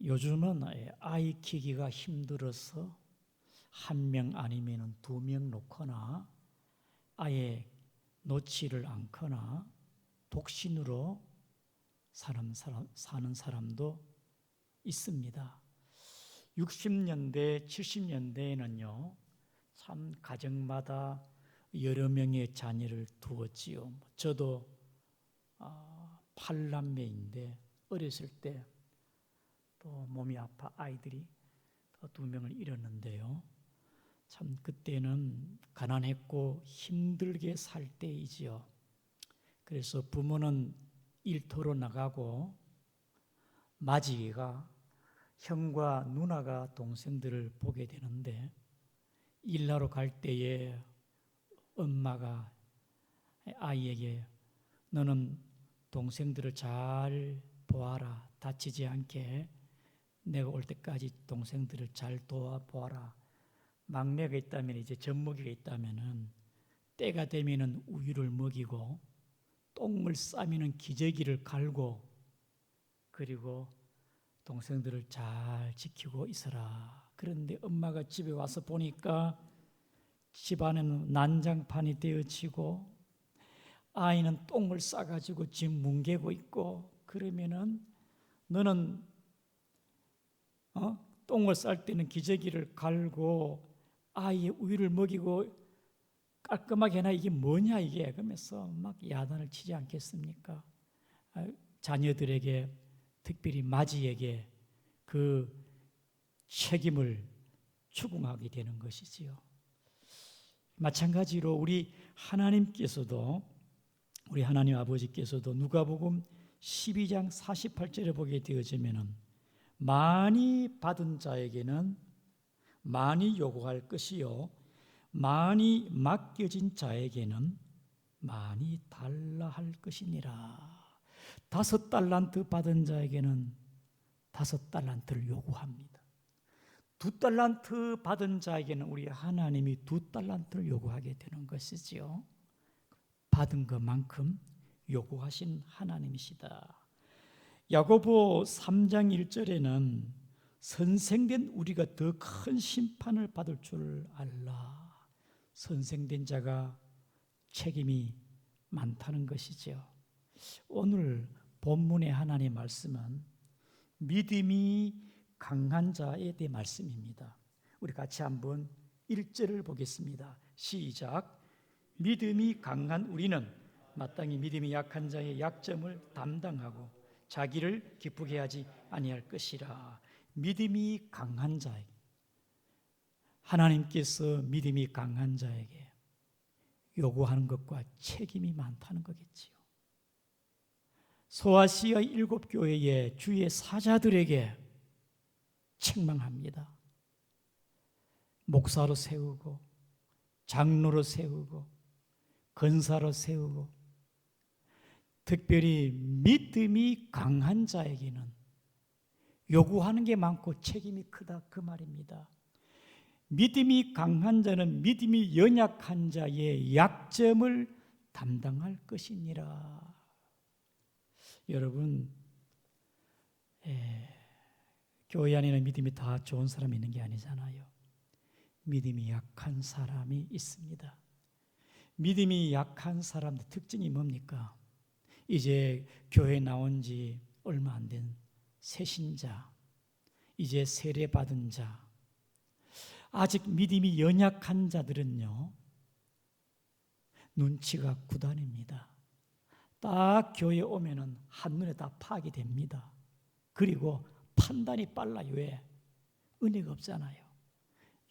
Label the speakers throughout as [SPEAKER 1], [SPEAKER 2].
[SPEAKER 1] 요즘은 아이 키기가 힘들어서 한 명 아니면 두 명 놓거나 아예 놓지를 않거나 독신으로 사는 사람도 있습니다. 60년대, 70년대에는요, 참 가정마다 여러 명의 자녀를 두었지요. 저도 8남매인데 어렸을 때 또 몸이 아파 아이들이 또 2명을 잃었는데요. 참 그때는 가난했고 힘들게 살 때이지요. 그래서 부모는 일터로 나가고 맞이가 형과 누나가 동생들을 보게 되는데, 일하러 갈 때에 엄마가 아이에게 너는 동생들을 잘 보아라, 다치지 않게 내가 올 때까지 동생들을 잘 도와보아라. 막내가 있다면, 이제 젖먹이가 있다면은 때가 되면은 우유를 먹이고 똥을 싸면은 기저귀를 갈고, 그리고 동생들을 잘 지키고 있어라. 그런데 엄마가 집에 와서 보니까 집안에는 난장판이 되어지고 아이는 똥을 싸가지고 집 뭉개고 있고, 그러면은 너는 똥을 쌀 때는 기저귀를 갈고 아이의 우유를 먹이고 깔끔하게 해놔, 이게 뭐냐 이게, 그러면서 막 야단을 치지 않겠습니까? 자녀들에게, 특별히 마지에게 그 책임을 추궁하게 되는 것이지요. 마찬가지로 우리 하나님 아버지께서도 누가복음 12장 48절에 보게 되어지면은 많이 받은 자에게는 많이 요구할 것이요 많이 맡겨진 자에게는 많이 달라 할 것이니라. 5달란트 받은 자에게는 5달란트를 요구합니다. 2달란트 받은 자에게는 우리 하나님이 2달란트를 요구하게 되는 것이지요. 받은 것만큼 요구하신 하나님이시다. 야고보 3장 1절에는 선생된 우리가 더 큰 심판을 받을 줄 알라. 선생된 자가 책임이 많다는 것이죠. 오늘 본문의 하나님의 말씀은 믿음이 강한 자에 대해 말씀입니다. 우리 같이 한번 1절을 보겠습니다. 시작. 믿음이 강한 우리는 마땅히 믿음이 약한 자의 약점을 담당하고 자기를 기쁘게 하지 아니할 것이라. 믿음이 강한 자에게, 하나님께서 믿음이 강한 자에게 요구하는 것과 책임이 많다는 거겠지요. 소아시아 7교회의 주의 사자들에게 책망합니다. 목사로 세우고 장로로 세우고 권사로 세우고, 특별히 믿음이 강한 자에게는 요구하는 게 많고 책임이 크다, 그 말입니다. 믿음이 강한 자는 믿음이 연약한 자의 약점을 담당할 것이니라. 여러분, 교회 안에는 믿음이 다 좋은 사람이 있는 게 아니잖아요. 믿음이 약한 사람이 있습니다. 믿음이 약한 사람의 특징이 뭡니까? 이제 교회 나온 지 얼마 안 된 새신자, 이제 세례받은 자, 아직 믿음이 연약한 자들은요, 눈치가 구단입니다. 딱 교회 오면은 한눈에 다 파악이 됩니다. 그리고 판단이 빨라요. 왜? 은혜가 없잖아요.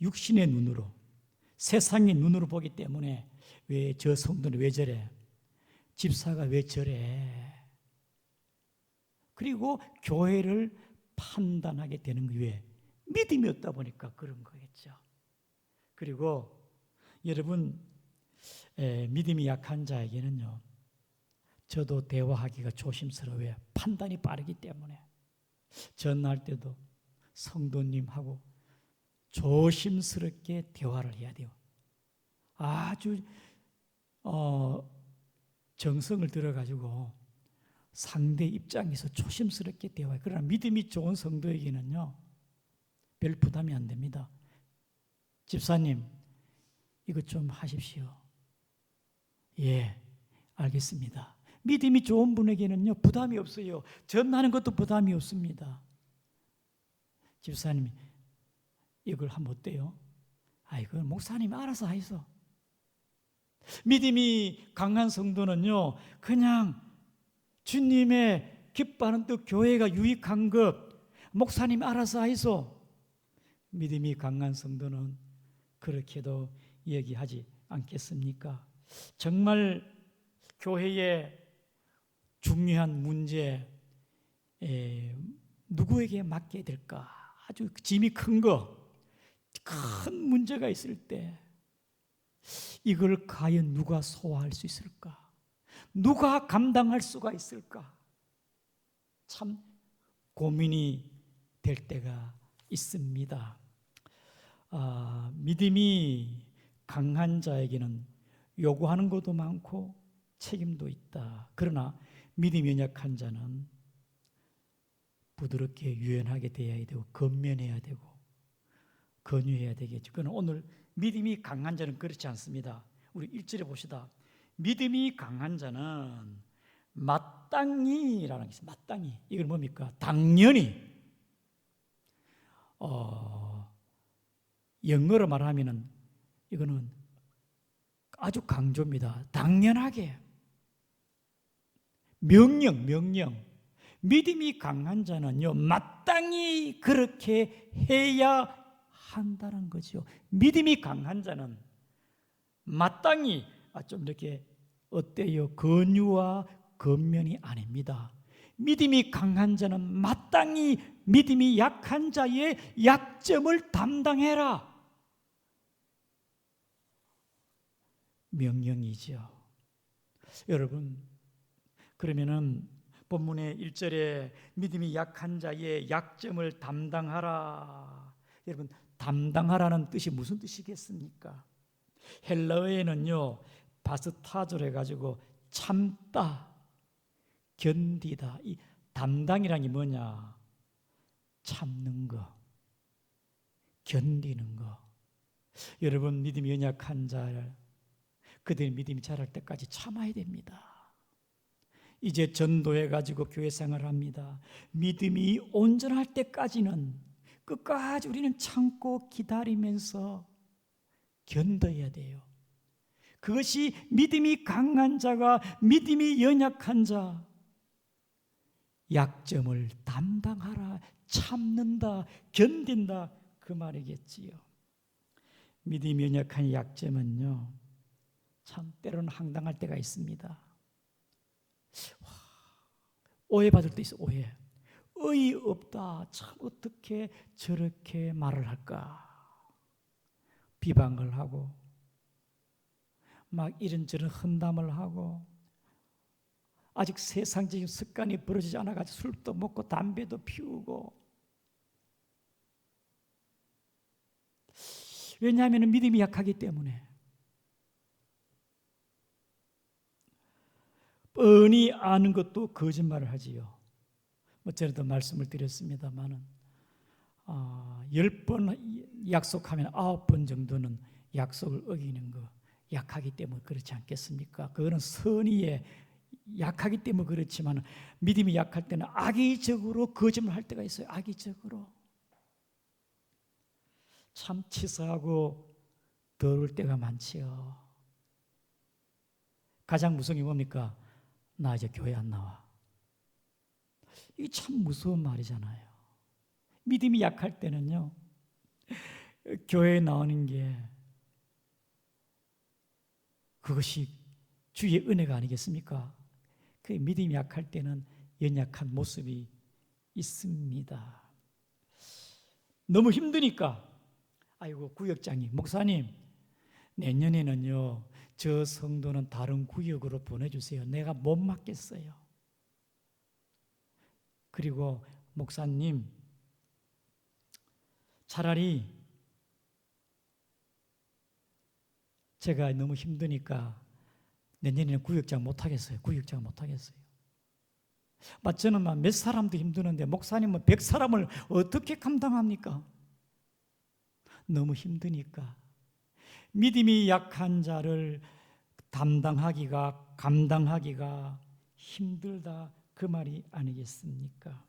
[SPEAKER 1] 육신의 눈으로, 세상의 눈으로 보기 때문에 왜 저 성도는 왜 저래? 집사가 왜 저래? 그리고 교회를 판단하게 되는 거예요. 믿음이 없다 보니까 그런 거겠죠. 그리고 여러분, 믿음이 약한 자에게는요, 저도 대화하기가 조심스러워요. 판단이 빠르기 때문에. 전할 때도 성도님하고 조심스럽게 대화를 해야 돼요. 아주 정성을 들여가지고 상대 입장에서 조심스럽게 대화해요. 그러나 믿음이 좋은 성도에게는요, 별 부담이 안 됩니다. 집사님, 이것 좀 하십시오. 예, 알겠습니다. 믿음이 좋은 분에게는요, 부담이 없어요. 전하는 것도 부담이 없습니다. 집사님이 이걸 하면 어때요? 이건 목사님이 알아서 하이소. 믿음이 강한 성도는요, 그냥 주님의 기뻐하는 뜻, 교회가 유익한 것, 목사님이 알아서 하이소. 믿음이 강한 성도는 그렇게도 얘기하지 않겠습니까? 정말 교회의 중요한 문제, 누구에게 맡겨야 될까? 아주 짐이 큰 문제가 있을 때 이걸 과연 누가 소화할 수 있을까? 누가 감당할 수가 있을까? 참 고민이 될 때가 있습니다. 믿음이 강한 자에게는 요구하는 것도 많고 책임도 있다. 그러나 믿음이 연약한 자는 부드럽게 유연하게 대해야 되고 건면해야 되고 권유해야 되겠죠. 그러나 오늘 믿음이 강한 자는 그렇지 않습니다. 우리 1절에 봅시다. 믿음이 강한 자는 마땅히라는 게 있어요. 마땅히. 이건 뭡니까? 당연히. 영어로 말하면은 이거는 아주 강조입니다. 당연하게. 명령. 믿음이 강한 자는요, 마땅히 그렇게 해야 한다는 거죠. 믿음이 강한 자는 마땅히 좀 이렇게 어때요? 권유와 권면이 아닙니다. 믿음이 강한 자는 마땅히 믿음이 약한 자의 약점을 담당해라. 명령이죠. 여러분, 그러면은 본문의 1절에 믿음이 약한 자의 약점을 담당하라. 여러분, 담당하라는 뜻이 무슨 뜻이겠습니까? 헬라어에는요, 바스타조로 해가지고 참다, 견디다. 이 담당이란 게 뭐냐? 참는 거, 견디는 거. 여러분, 믿음이 연약한 자, 그들의 믿음이 자랄 때까지 참아야 됩니다. 이제 전도해가지고 교회 생활을 합니다. 믿음이 온전할 때까지는 끝까지 우리는 참고 기다리면서 견뎌야 돼요. 그것이 믿음이 강한 자가 믿음이 연약한 자, 약점을 담당하라, 참는다, 견딘다, 그 말이겠지요. 믿음이 연약한 약점은요, 참 때로는 황당할 때가 있습니다. 오해받을 때 있어. 오해. 어이없다. 참 어떻게 저렇게 말을 할까? 비방을 하고 막 이런저런 험담을 하고 아직 세상적인 습관이 벌어지지 않아가지고 술도 먹고 담배도 피우고. 왜냐하면 믿음이 약하기 때문에. 뻔히 아는 것도 거짓말을 하지요. 전에도 말씀을 드렸습니다마는 10번 약속하면 9번 정도는 약속을 어기는 거, 약하기 때문에 그렇지 않겠습니까? 그거는 선의에 약하기 때문에 그렇지만 믿음이 약할 때는 악의적으로 거짓말 할 때가 있어요. 악의적으로. 참 치사하고 더러울 때가 많지요. 가장 무서운 게 뭡니까? 나 이제 교회 안 나와. 이게 참 무서운 말이잖아요. 믿음이 약할 때는요, 교회에 나오는 게 그것이 주의 은혜가 아니겠습니까? 그 믿음이 약할 때는 연약한 모습이 있습니다. 너무 힘드니까 아이고 구역장님, 목사님 내년에는요 저 성도는 다른 구역으로 보내주세요. 내가 못 맡겠어요. 그리고 목사님 차라리 제가 너무 힘드니까 내년에는 구역장 못 하겠어요. 구역장 못 하겠어요. 저는 몇 사람도 힘드는데 목사님은 100사람을 어떻게 감당합니까? 너무 힘드니까. 믿음이 약한 자를 감당하기가 힘들다, 그 말이 아니겠습니까?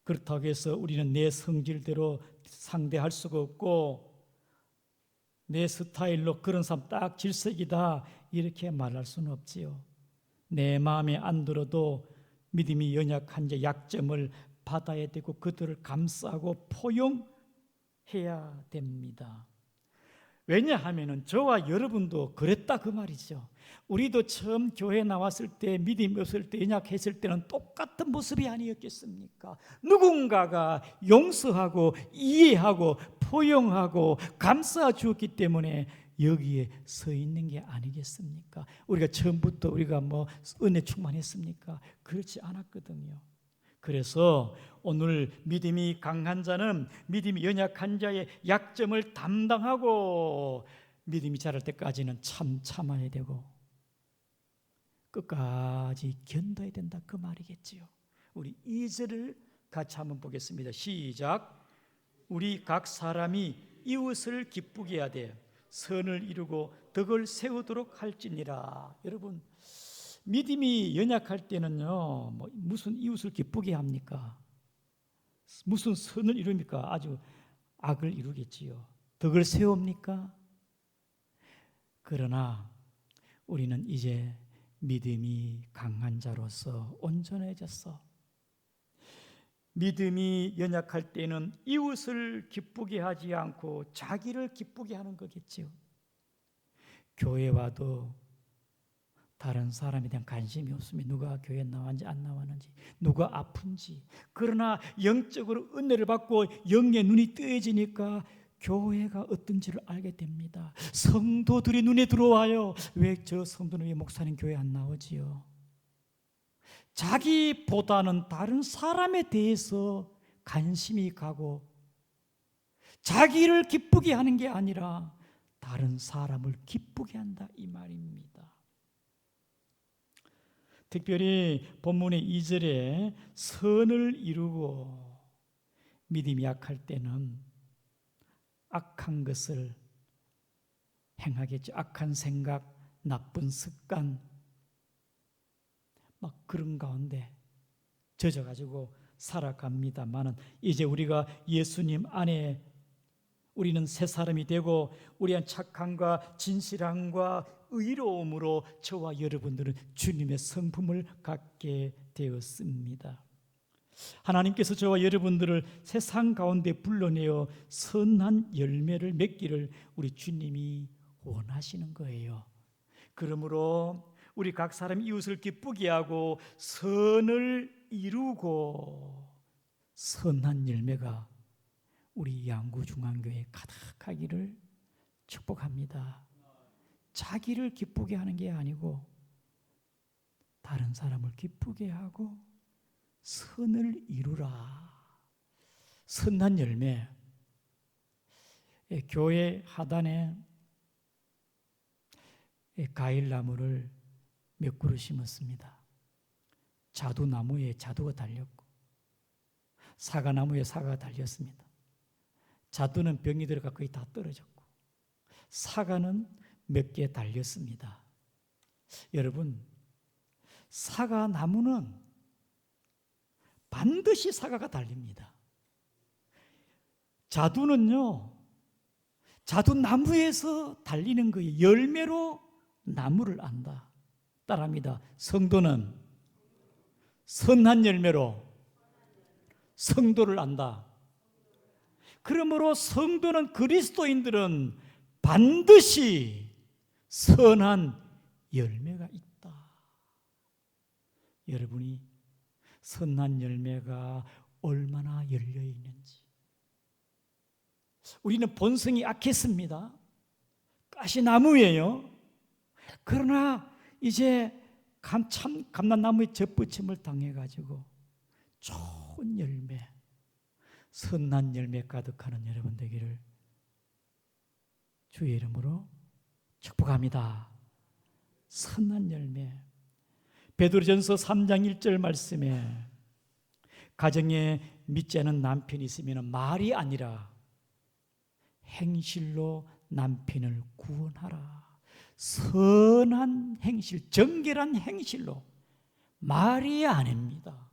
[SPEAKER 1] 그렇다고 해서 우리는 내 성질대로 상대할 수가 없고 내 스타일로 그런 사람 딱 질색이다 이렇게 말할 수는 없지요. 내 마음에 안 들어도 믿음이 연약한 자 약점을 받아야 되고 그들을 감싸고 포용해야 됩니다. 왜냐하면 저와 여러분도 그랬다 그 말이죠. 우리도 처음 교회 나왔을 때, 믿음이 없을 때, 연약했을 때는 똑같은 모습이 아니었겠습니까? 누군가가 용서하고 이해하고 포용하고 감싸 주었기 때문에 여기에 서 있는 게 아니겠습니까? 우리가 처음부터 우리가 은혜 충만했습니까? 그렇지 않았거든요. 그래서 오늘 믿음이 강한 자는 믿음이 연약한 자의 약점을 담당하고 믿음이 자랄 때까지는 참아야 되고 끝까지 견뎌야 된다 그 말이겠지요. 우리 2절을 같이 한번 보겠습니다. 시작. 우리 각 사람이 이웃을 기쁘게 하되 선을 이루고 덕을 세우도록 할지니라. 여러분, 믿음이 연약할 때는요, 무슨 이웃을 기쁘게 합니까? 무슨 선을 이룹니까? 아주 악을 이루겠지요. 덕을 세웁니까? 그러나 우리는 이제 믿음이 강한 자로서 온전해졌어. 믿음이 연약할 때는 이웃을 기쁘게 하지 않고 자기를 기쁘게 하는 거겠지요. 교회 와도 다른 사람에 대한 관심이 없으면 누가 교회에 나왔는지 안 나왔는지, 누가 아픈지. 그러나 영적으로 은혜를 받고 영의 눈이 뜨여지니까 교회가 어떤지를 알게 됩니다. 성도들이 눈에 들어와요. 왜 저 성도는 왜 목사님 교회 안 나오지요? 자기보다는 다른 사람에 대해서 관심이 가고 자기를 기쁘게 하는 게 아니라 다른 사람을 기쁘게 한다 이 말입니다. 특별히 본문의 2절에 선을 이루고 믿음이 약할 때는 악한 것을 행하겠죠. 악한 생각, 나쁜 습관 그런 가운데 젖어가지고 살아갑니다만은 이제 우리가 예수님 안에 우리는 새 사람이 되고 우리한 착함과 진실함과 의로움으로 저와 여러분들은 주님의 성품을 갖게 되었습니다. 하나님께서 저와 여러분들을 세상 가운데 불러내어 선한 열매를 맺기를 우리 주님이 원하시는 거예요. 그러므로 우리 각 사람 이웃을 기쁘게 하고 선을 이루고 선한 열매가 우리 양구중앙교회에 가득하기를 축복합니다. 자기를 기쁘게 하는 게 아니고 다른 사람을 기쁘게 하고 선을 이루라. 선한 열매. 교회 하단에 과일나무를 몇 그루 심었습니다. 자두나무에 자두가 달렸고 사과나무에 사과가 달렸습니다. 자두는 병이 들어가 거의 다 떨어졌고 사과는 몇 개 달렸습니다. 여러분, 사과나무는 반드시 사과가 달립니다. 자두는요, 자두나무에서 달리는 거예요. 열매로 나무를 안다. 따라합니다. 성도는 선한 열매로 성도를 안다. 그러므로 성도는 그리스도인들은 반드시 선한 열매가 있다. 여러분이 선한 열매가 얼마나 열려 있는지. 우리는 본성이 악했습니다. 가시나무예요. 그러나 이제 감람나무의 젖붙임을 당해가지고 좋은 열매, 선한 열매 가득하는 여러분 되기를 주의 이름으로 축복합니다. 선한 열매. 베드로전서 3장 1절 말씀에 가정에 믿지 않은 남편이 있으면 말이 아니라 행실로 남편을 구원하라. 선한 행실, 정결한 행실로, 말이 아닙니다.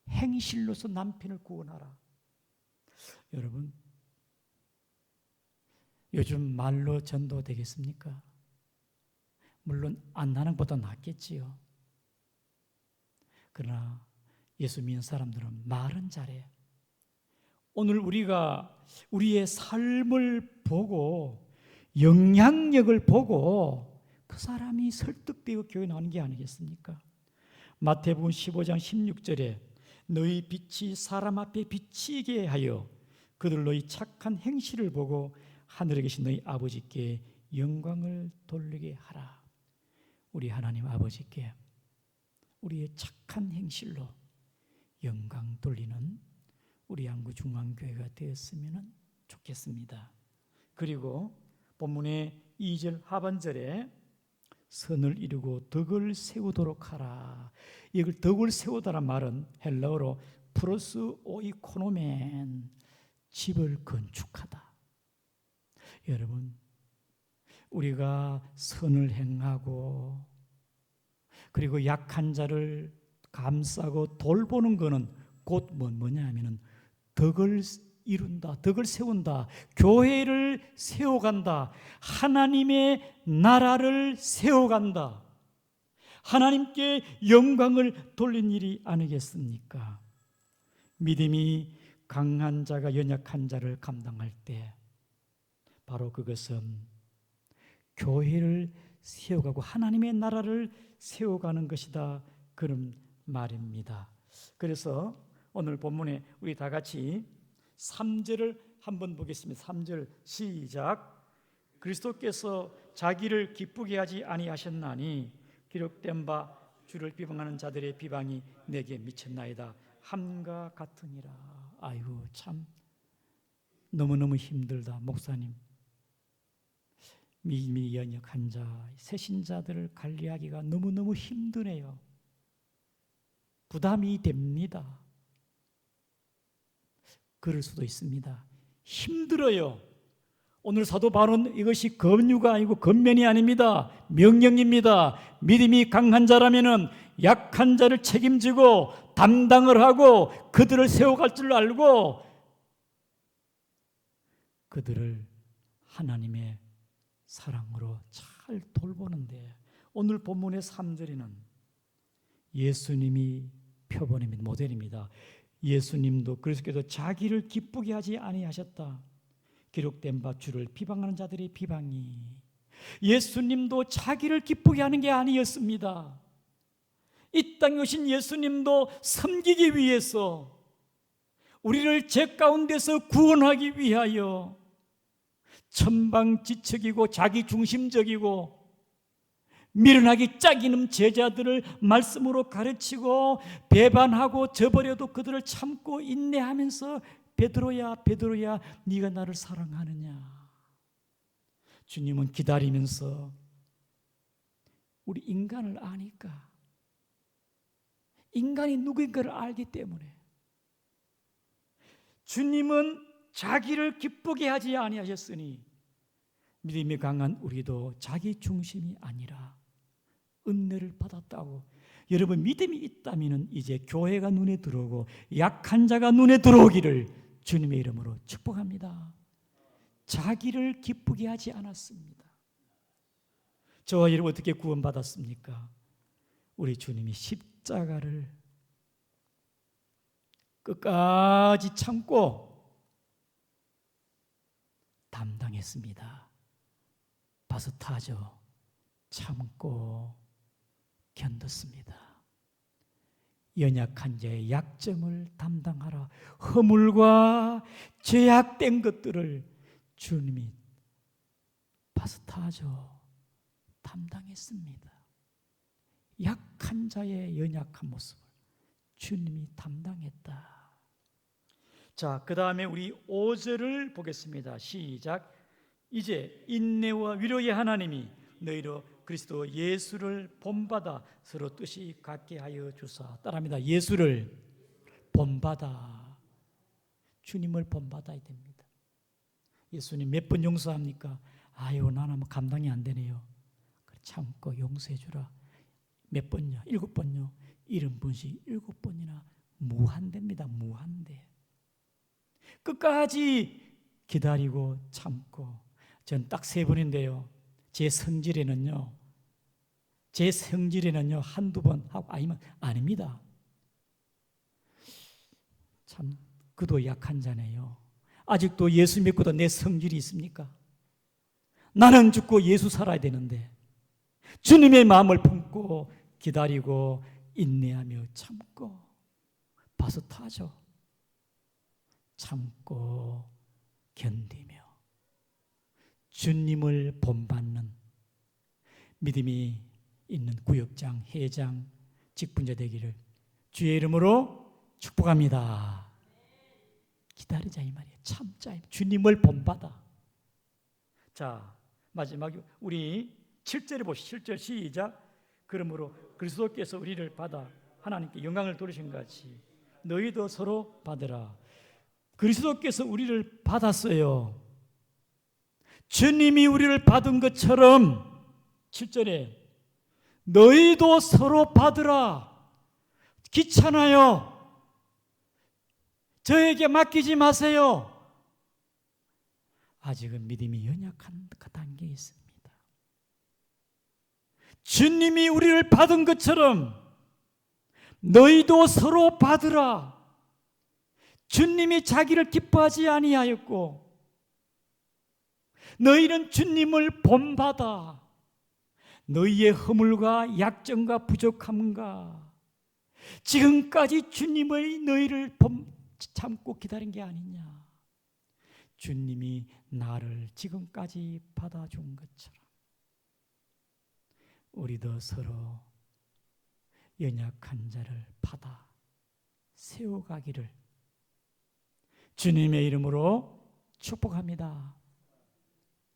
[SPEAKER 1] 행실로서 남편을 구원하라. 여러분, 요즘 말로 전도 되겠습니까? 물론 안 하는 것보다 낫겠지요. 그러나 예수 믿는 사람들은 말은 잘해. 오늘 우리가 우리의 삶을 보고 영향력을 보고 그 사람이 설득되고 교회 나오는 게 아니겠습니까? 마태복음 15장 16절에 너희 빛이 사람 앞에 비치게 하여 그들 너희 착한 행실을 보고 하늘에 계신 너희 아버지께 영광을 돌리게 하라. 우리 하나님 아버지께 우리의 착한 행실로 영광 돌리는 우리 양구중앙교회가 되었으면 좋겠습니다. 그리고 본문의 2절 하반절에 선을 이루고 덕을 세우도록 하라. 이걸 덕을 세우다란 말은 헬라어로 프로스 오이코노멘, 집을 건축하다. 여러분, 우리가 선을 행하고 그리고 약한 자를 감싸고 돌보는 것은 곧 뭐냐 하면은 덕을 이룬다, 덕을 세운다, 교회를 세워간다, 하나님의 나라를 세워간다, 하나님께 영광을 돌린 일이 아니겠습니까? 믿음이 강한 자가 연약한 자를 감당할 때 바로 그것은 교회를 세워가고 하나님의 나라를 세워가는 것이다, 그런 말입니다. 그래서 오늘 본문에 우리 다 같이 3절을 한번 보겠습니다. 3절 시작. 그리스도께서 자기를 기쁘게 하지 아니하셨나니 기록된 바 주를 비방하는 자들의 비방이 내게 미쳤나이다. 함과 같으니라. 아이고, 참 너무너무 힘들다. 목사님, 믿음이 연약한 자, 새신자들을 관리하기가 너무너무 힘드네요. 부담이 됩니다. 그럴 수도 있습니다. 힘들어요. 오늘 사도 바울은 이것이 권유가 아니고 권면이 아닙니다. 명령입니다. 믿음이 강한 자라면은 약한 자를 책임지고 담당을 하고 그들을 세워갈 줄 알고 그들을 하나님의 사랑으로 잘 돌보는데, 오늘 본문의 3절에는 예수님이 표본입니다. 모델입니다. 예수님도 그리스도께서 자기를 기쁘게 하지 아니하셨다. 기록된 바 주를 비방하는 자들의 비방이. 예수님도 자기를 기쁘게 하는 게 아니었습니다. 이 땅에 오신 예수님도 섬기기 위해서, 우리를 죄 가운데서 구원하기 위하여 천방지축이고 자기중심적이고 미련하기 짝이는 제자들을 말씀으로 가르치고 배반하고 저버려도 그들을 참고 인내하면서 베드로야 베드로야 네가 나를 사랑하느냐. 주님은 기다리면서 우리 인간을 아니까, 인간이 누구인가를 알기 때문에 주님은 자기를 기쁘게 하지 아니하셨으니 믿음이 강한 우리도 자기 중심이 아니라 은혜를 받았다고. 여러분, 믿음이 있다면 이제 교회가 눈에 들어오고 약한 자가 눈에 들어오기를 주님의 이름으로 축복합니다. 자기를 기쁘게 하지 않았습니다. 저와 여러분 어떻게 구원받았습니까? 우리 주님이 십자가를 끝까지 참고 담당했습니다. 바스타죠. 참고 견뎠습니다. 연약한 자의 약점을 담당하라. 허물과 죄악된 것들을 주님이 바스타죠. 담당했습니다. 약한 자의 연약한 모습을 주님이 담당했다. 자, 그 다음에 우리 5절을 보겠습니다. 시작. 이제 인내와 위로의 하나님이 너희로 그리스도 예수를 본받아 서로 뜻이 같게 하여 주사. 따라합니다. 예수를 본받아. 주님을 본받아야 됩니다. 예수님 몇 번 용서합니까? 아유, 나는 뭐 감당이 안 되네요. 참고 용서해 주라. 몇 번요? 7번요. 70번씩 7번이나 무한대입니다. 무한대. 끝까지 기다리고 참고. 전 딱 3번인데요. 제 성질에는요 한두 번 하고 아니면 아닙니다. 참 그도 약한 자네요. 아직도 예수 믿고도 내 성질이 있습니까? 나는 죽고 예수 살아야 되는데 주님의 마음을 품고 기다리고 인내하며 참고 바스타죠. 참고 견디며 주님을 본받는 믿음이 있는 구역장, 회장, 직분자 되기를 주의 이름으로 축복합니다. 기다리자 이 말이에요. 참자. 주님을 본받아. 자, 마지막에 우리 7절에 보시죠. 7절 시작. 그러므로 그리스도께서 우리를 받아 하나님께 영광을 돌리신 같이 너희도 서로 받으라. 그리스도께서 우리를 받았어요. 주님이 우리를 받은 것처럼 7절에 너희도 서로 받으라. 귀찮아요. 저에게 맡기지 마세요. 아직은 믿음이 연약한 그 단계에 있습니다. 주님이 우리를 받은 것처럼 너희도 서로 받으라. 주님이 자기를 기뻐하지 아니하였고 너희는 주님을 본받아. 너희의 허물과 약점과 부족함과 지금까지 주님의 너희를 참고 기다린 게 아니냐. 주님이 나를 지금까지 받아준 것처럼 우리도 서로 연약한 자를 받아 세워가기를 주님의 이름으로 축복합니다.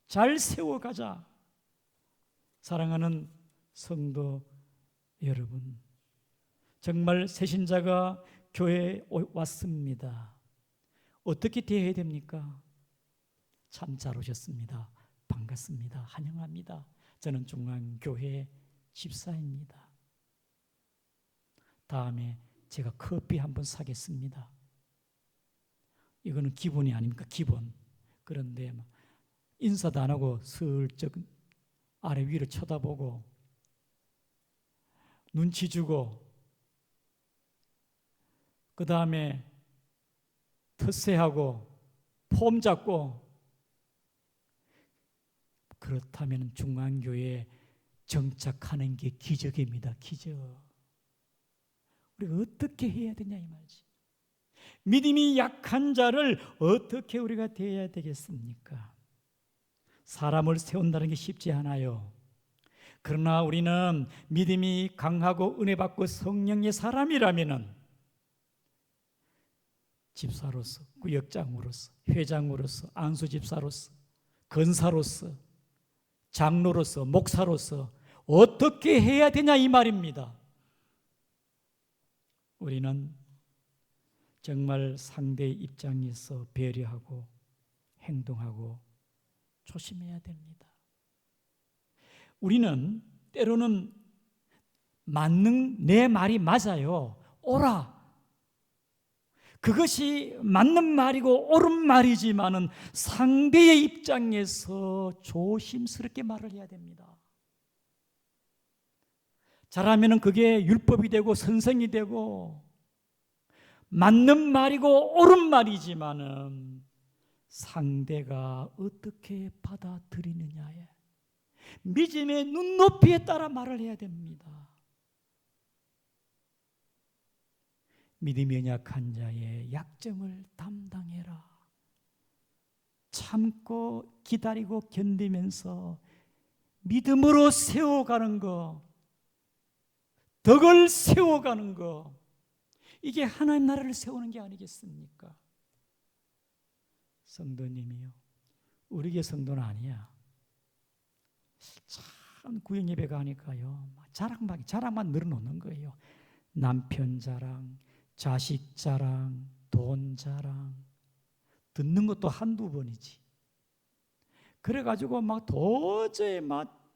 [SPEAKER 1] 잘 세워가자. 사랑하는 성도 여러분, 정말 새신자가 교회에 왔습니다. 어떻게 대해야 됩니까? 참 잘 오셨습니다. 반갑습니다. 환영합니다. 저는 중앙교회 집사입니다. 다음에 제가 커피 한번 사겠습니다. 이거는 기본이 아닙니까? 기본. 그런데 인사도 안 하고 슬쩍 아래 위로 쳐다보고 눈치 주고 그 다음에 텃세하고 폼 잡고 그렇다면 중앙교회에 정착하는 게 기적입니다. 기적. 우리가 어떻게 해야 되냐 이 말이지. 믿음이 약한 자를 어떻게 우리가 대해야 되겠습니까? 사람을 세운다는 게 쉽지 않아요. 그러나 우리는 믿음이 강하고 은혜 받고 성령의 사람이라면은 집사로서, 구역장으로서, 회장으로서, 안수집사로서, 건사로서, 장로로서, 목사로서 어떻게 해야 되냐 이 말입니다. 우리는 정말 상대의 입장에서 배려하고 행동하고 조심해야 됩니다. 우리는 때로는 내 말이 맞아요. 오라. 그것이 맞는 말이고 옳은 말이지만은 상대의 입장에서 조심스럽게 말을 해야 됩니다. 잘하면은 그게 율법이 되고 선생이 되고 맞는 말이고 옳은 말이지만은 상대가 어떻게 받아들이느냐에 믿음의 눈높이에 따라 말을 해야 됩니다. 믿음이 연약한 자의 약점을 담당해라. 참고 기다리고 견디면서 믿음으로 세워가는 거, 덕을 세워가는 거, 이게 하나님 나라를 세우는 게 아니겠습니까? 성도님이요, 우리 교회 성도는 아니야. 참 구역 예배 가니까요, 자랑만 늘어놓는 거예요. 남편 자랑, 자식 자랑, 돈 자랑. 듣는 것도 한두 번이지. 그래가지고 막 도저히 막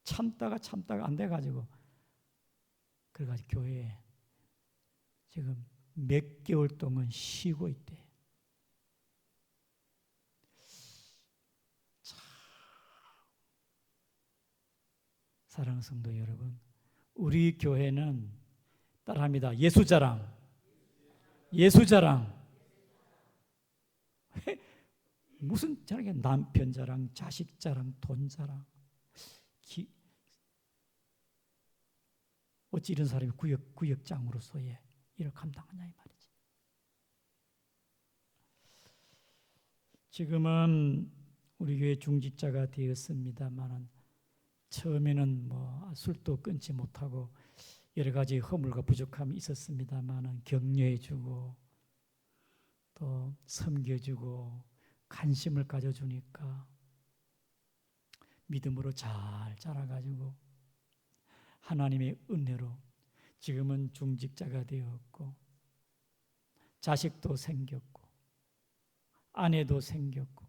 [SPEAKER 1] 참다가 안 돼가지고, 그래가지고 교회에 지금 몇 개월 동안 쉬고 있대. 사랑하는 성도 여러분, 우리 교회는 따라합니다. 예수자랑, 예수자랑. 무슨 자랑이야? 남편 자랑, 자식 자랑, 돈 자랑. 어찌 이런 사람이 구역장으로서의 일을 감당하냐 이 말이지. 지금은 우리 교회 중직자가 되었습니다만 처음에는 뭐 술도 끊지 못하고 여러 가지 허물과 부족함이 있었습니다만 격려해주고 또 섬겨주고 관심을 가져주니까 믿음으로 잘 자라가지고 하나님의 은혜로 지금은 중직자가 되었고 자식도 생겼고 아내도 생겼고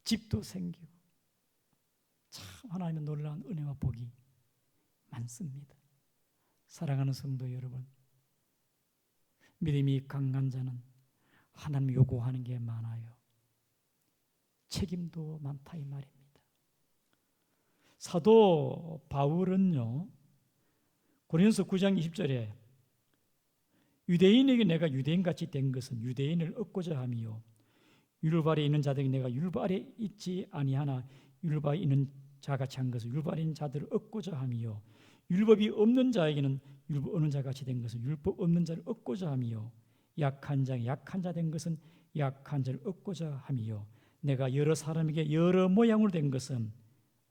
[SPEAKER 1] 집도 생기고 참 하나님의 놀라운 은혜와 복이 많습니다. 사랑하는 성도 여러분, 믿음이 강한 자는 하나님 요구하는 게 많아요. 책임도 많다 이 말입니다. 사도 바울은요, 고린도서 9장 20절에 유대인에게 내가 유대인같이 된 것은 유대인을 얻고자 함이요 율법 아래 있는 자들에게 내가 율법 아래 있지 아니하나 율법에 있는 자같이 한 것은 율법 아래 있는 자들을 얻고자 함이요 율법이 없는 자에게는 율법 없는 자같이 된 것은 율법 없는 자를 얻고자 함이요 약한 자에게 약한 자 된 것은 약한 자를 얻고자 함이요 내가 여러 사람에게 여러 모양으로 된 것은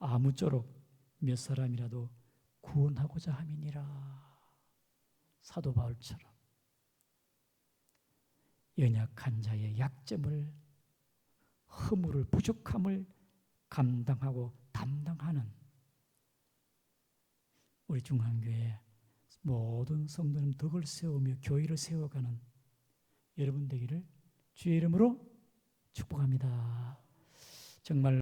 [SPEAKER 1] 아무쪼록 몇 사람이라도 구원하고자 함이니라. 사도 바울처럼 연약한 자의 약점을, 허물을, 부족함을 감당하고 담당하는 우리 중앙교회 모든 성도님 덕을 세우며 교회를 세워가는 여러분 되기를 주의 이름으로 축복합니다. 정말